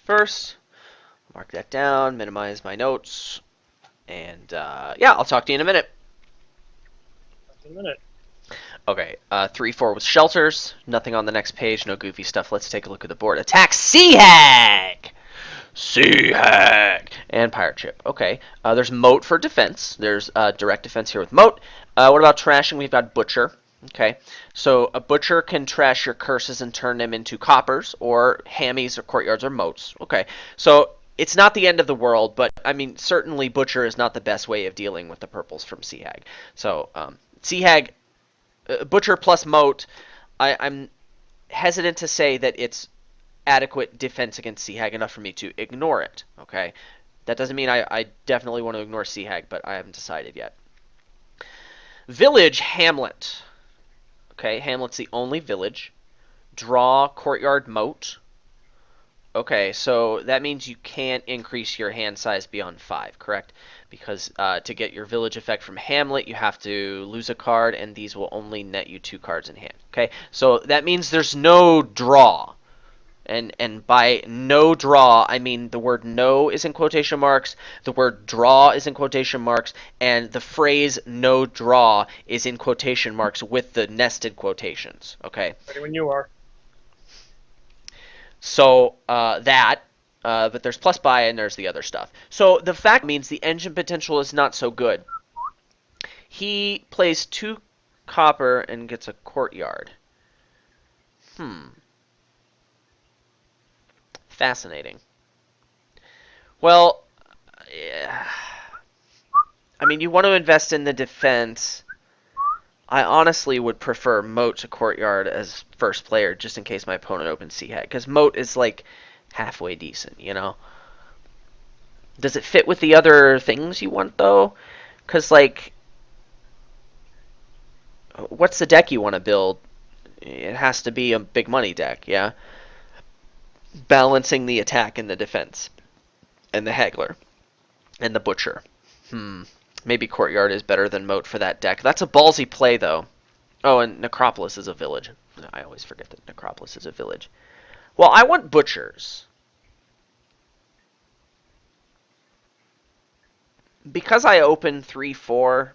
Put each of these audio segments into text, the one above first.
first. Mark that down, minimize my notes, and yeah, I'll talk to you in a minute. In a minute. Okay, 3-4 with shelters. Nothing on the next page, no goofy stuff. Let's take a look at the board. Attack Sea Hag! Sea Hag! And Pirate Ship. Okay, there's Moat for defense. There's direct defense here with Moat. What about trashing? We've got Butcher. Okay, so a Butcher can trash your curses and turn them into coppers, or hammies, or courtyards, or moats. Okay, so it's not the end of the world, but I mean, certainly Butcher is not the best way of dealing with the purples from Sea Hag. So, Sea Hag, Butcher plus Moat, I'm hesitant to say that it's adequate defense against Sea Hag enough for me to ignore it. Okay, that doesn't mean I definitely want to ignore Sea Hag, but I haven't decided yet. Village Hamlet. Okay, Hamlet's the only village. Draw Courtyard Moat. Okay, so that means you can't increase your hand size beyond 5, correct? Because to get your village effect from Hamlet, you have to lose a card, and these will only net you 2 cards in hand. Okay, so that means there's no draw. And by no draw, I mean the word no is in quotation marks, the word draw is in quotation marks, and the phrase no draw is in quotation marks with the nested quotations. Okay? Ready when you are. So but there's plus buy and there's the other stuff. So the fact means the engine potential is not so good. He plays 2 copper and gets a courtyard. Fascinating. Well, yeah. I mean, you want to invest in the defense. I honestly would prefer Moat to Courtyard as first player, just in case my opponent opens Sea Hag, because Moat is like halfway decent, you know? Does it fit with the other things you want, though? Because, like, what's the deck you want to build? It has to be a big money deck, yeah? Balancing the attack and the defense, and the Haggler, and the Butcher. Maybe Courtyard is better than Moat for that deck. That's a ballsy play, though. Oh, and Necropolis is a village. I always forget that Necropolis is a village. Well, I want Butchers. Because I open 3-4,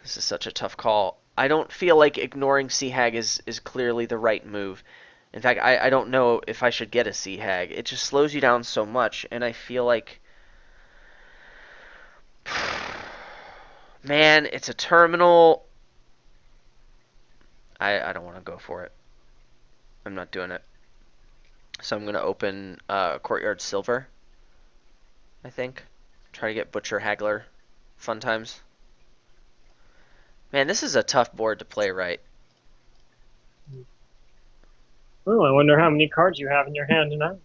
this is such a tough call. I don't feel like ignoring Sea Hag is clearly the right move. In fact, I don't know if I should get a Sea Hag. It just slows you down so much, and I feel like... Man, it's a terminal. I don't want to go for it. I'm not doing it. So I'm going to open Courtyard Silver, I think. Try to get Butcher Haggler. Fun times. Man, this is a tough board to play right. Oh, I wonder how many cards you have in your hand now.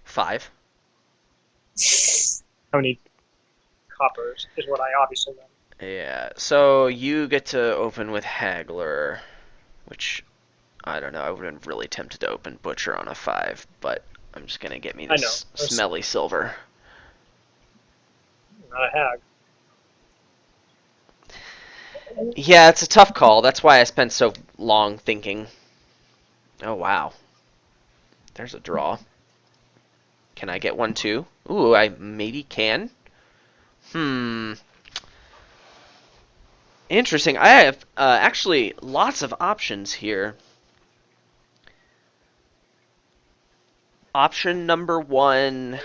5. How many coppers is what I obviously meant. Yeah, so you get to open with Haggler, which, I don't know, I would have been really tempted to open Butcher on a 5, but I'm just going to get me this smelly silver. Not a hag. Yeah, it's a tough call. That's why I spent so long thinking. Oh, wow. There's a draw. Can I get one too? Ooh, I maybe can. Interesting. I have actually lots of options here. Option number 1,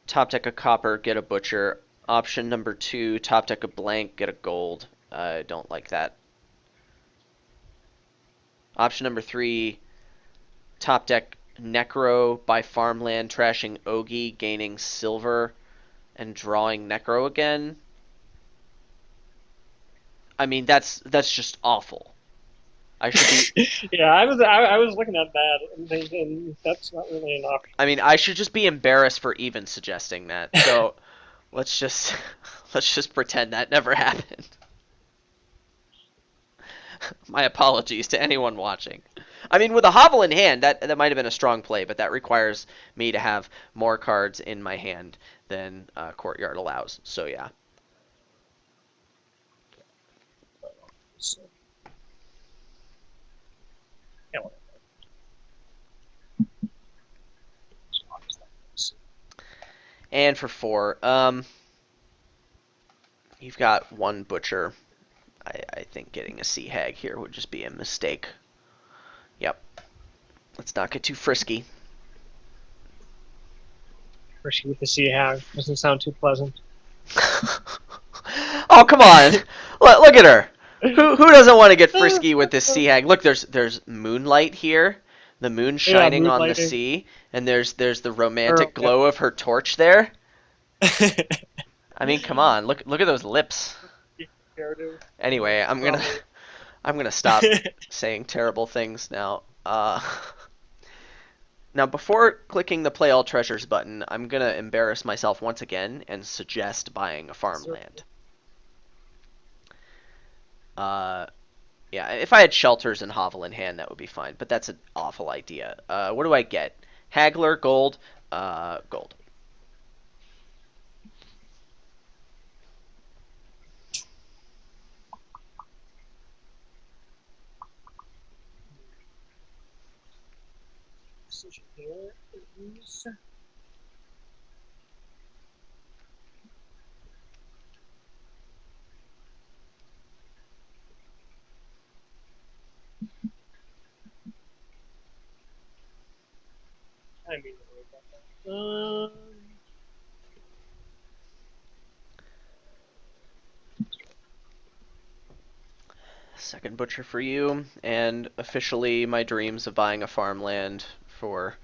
top deck a copper, get a butcher. Option number 2, top deck a blank, get a gold. I don't like that. Option number 3, top deck necro, buy farmland, trashing Ogi, gaining silver, and drawing necro again. I mean, that's just awful. I should be. Yeah, I was looking at that and thinking that's not really an option. I mean, I should just be embarrassed for even suggesting that. So let's just pretend that never happened. My apologies to anyone watching. I mean, with a hovel in hand, that might have been a strong play, but that requires me to have more cards in my hand than Courtyard allows. So yeah. And for 4, you've got 1 butcher. I think getting a sea hag here would just be a mistake. Yep. Let's not get too frisky. Frisky with the sea hag. Doesn't sound too pleasant. Oh, come on. Look at her. Who doesn't want to get frisky with this sea hag? Look, there's moonlight here. The moon Yeah, shining mood on the lighting. sea, and there's the Or, romantic yeah. glow of her torch there. I mean, come on. Look at those lips. Anyway, I'm gonna stop saying terrible things now. Now, before clicking the Play All Treasures button, I'm going to embarrass myself once again and suggest buying a farmland. Yeah, if I had shelters and hovel in hand, that would be fine, but that's an awful idea. What do I get? Haggler, gold, gold. Decision here is I mean, Second butcher for you, and officially my dreams of buying a farmland for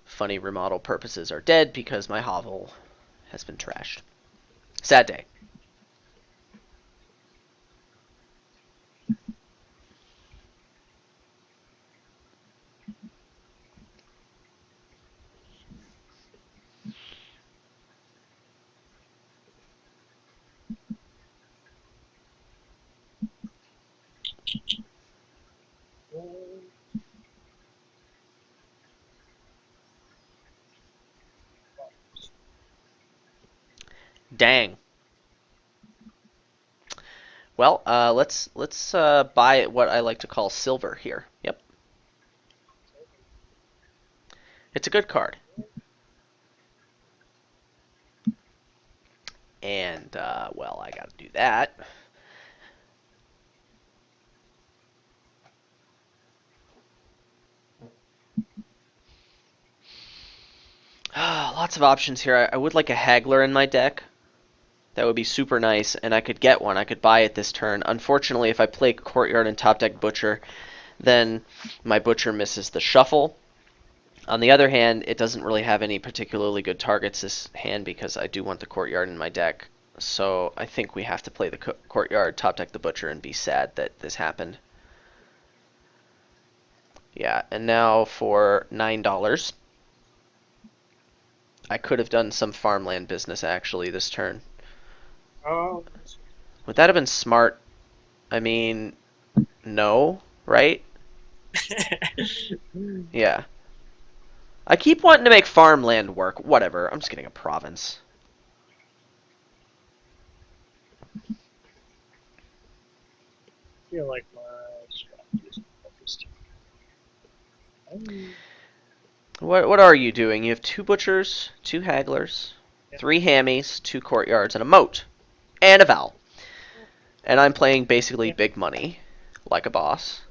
funny remodel purposes are dead because my hovel has been trashed. Sad day. Dang. Well, let's buy what I like to call silver here. Yep, it's a good card. And well, I got to do that. Lots of options here. I would like a haggler in my deck. That would be super nice, and I could get one. I could buy it this turn. Unfortunately, if I play courtyard and top deck butcher, then my butcher misses the shuffle. On the other hand, it doesn't really have any particularly good targets this hand because I do want the courtyard in my deck. So I think we have to play the courtyard, top deck the butcher, and be sad that this happened. Yeah, and now for $9. I could have done some farmland business actually this turn. oh, Would that have been smart? I mean, no, right? Yeah. I keep wanting to make farmland work. Whatever. I'm just getting a province. I feel like my strategy is focused. What are you doing? You have 2 butchers, 2 hagglers, Yeah. 3 hammies, 2 courtyards, and a moat. And a vowel. And I'm playing basically Yeah. big money, like a boss.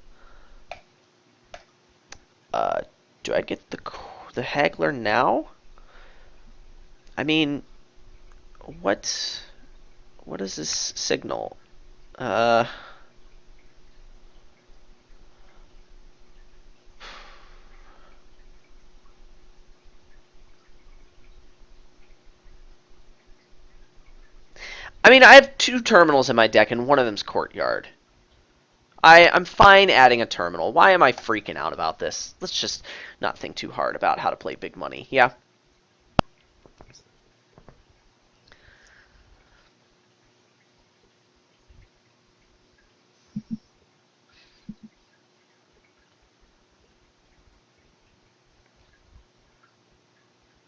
Uh, do I get the haggler now? I mean, what is this signal? Uh, I mean, I have 2 terminals in my deck, and one of them's courtyard. I'm fine adding a terminal. Why am I freaking out about this? Let's just not think too hard about how to play big money. Yeah.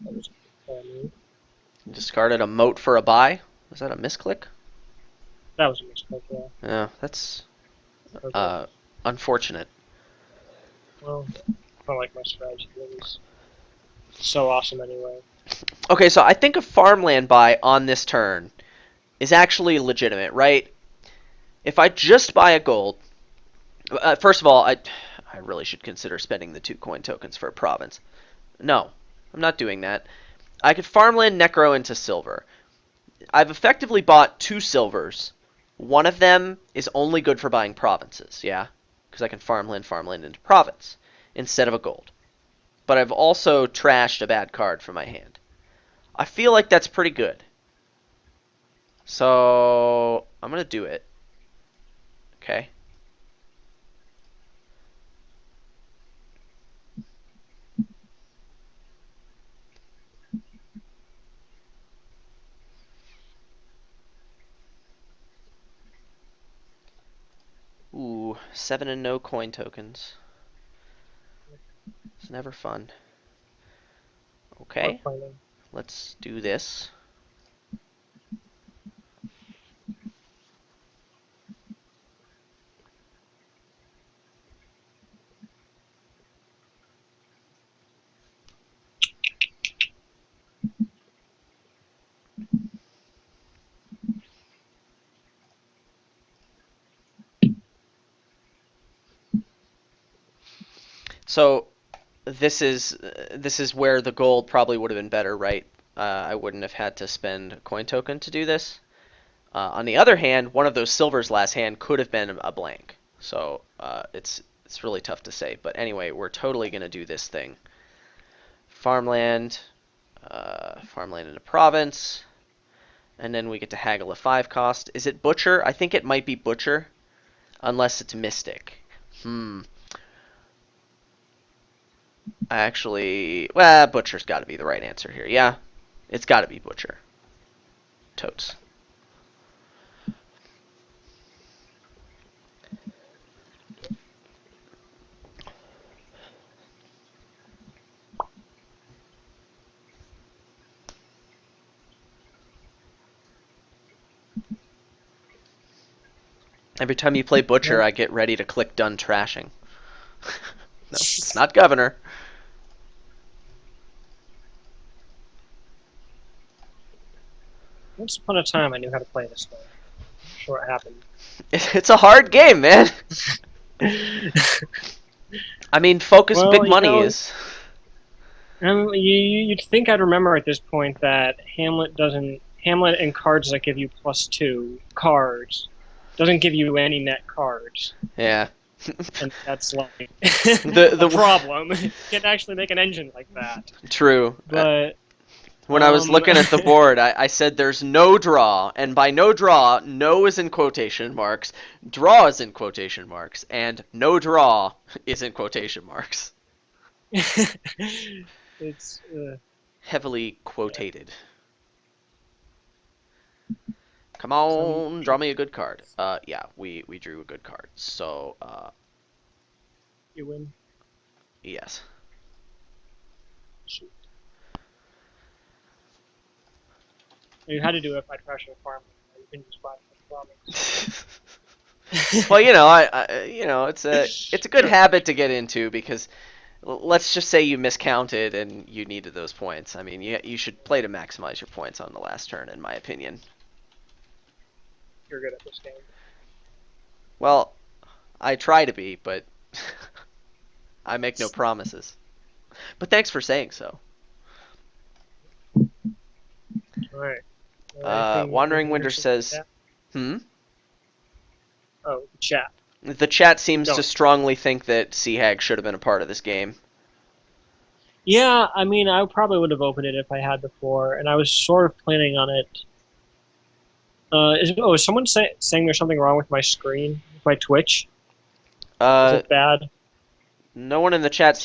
That was a Discarded a moat for a buy. Was that a misclick? That was a mistake, yeah. Yeah, that's Okay. unfortunate. Well, I like my strategy. It was so awesome anyway. Okay, so I think a farmland buy on this turn is actually legitimate, right? If I just buy a gold, first of all, I really should consider spending the 2 coin tokens for a province. No, I'm not doing that. I could farmland Necro into silver. I've effectively bought 2 silvers. One of them is only good for buying provinces, yeah? Because I can farmland into province instead of a gold. But I've also trashed a bad card from my hand. I feel like that's pretty good. So I'm going to do it. Okay. Ooh, 7 and no coin tokens. It's never fun. Or Okay, planning. let's do this. So this is where the gold probably would have been better, right? I wouldn't have had to spend a coin token to do this. On the other hand, one of those silvers last hand could have been a blank. So it's really tough to say. But anyway, we're totally gonna do this thing. Farmland, farmland in a province, and then we get to haggle a 5 cost. Is it butcher? I think it might be butcher, unless it's mystic. Actually, well, butcher's got to be the right answer here. Yeah, it's got to be butcher. Totes. Every time you play butcher, No. I get ready to click done trashing. No, it's not governor. Once upon a time, I knew how to play this game. I'm sure it happened. It's a hard game, man. I mean, focus big Well, money is. you'd think I'd remember at this point that Hamlet and cards that give you +2 cards doesn't give you any net cards, Yeah. and that's like the a problem. You can't actually make an engine like that. True. But When I was looking at the board, I said there's no draw, and by no draw, no is in quotation marks, draw is in quotation marks, and no draw is in quotation marks. it's Heavily yeah. quotated. Come Some on, draw me a good card. Yeah, we drew a good card. So, you win. yes. Shoot. You had to do it by trashing a farm. You couldn't just buy it from Well, the it's a good habit to get into because let's just say you miscounted and you needed those points. I mean, you should play to maximize your points on the last turn, in my opinion. You're good at this game. Well, I try to be, but I make no promises. But thanks for saying so. All right. Wandering Anything Winder interesting in the says, chat? hmm? Oh, the chat. The chat seems Go. to strongly think that Seahag should have been a part of this game. Yeah, I mean, I probably would have opened it if I had before, and I was sort of planning on it. Is someone saying there's something wrong with my screen, with my Twitch? Is Uh, it bad? no one in the chat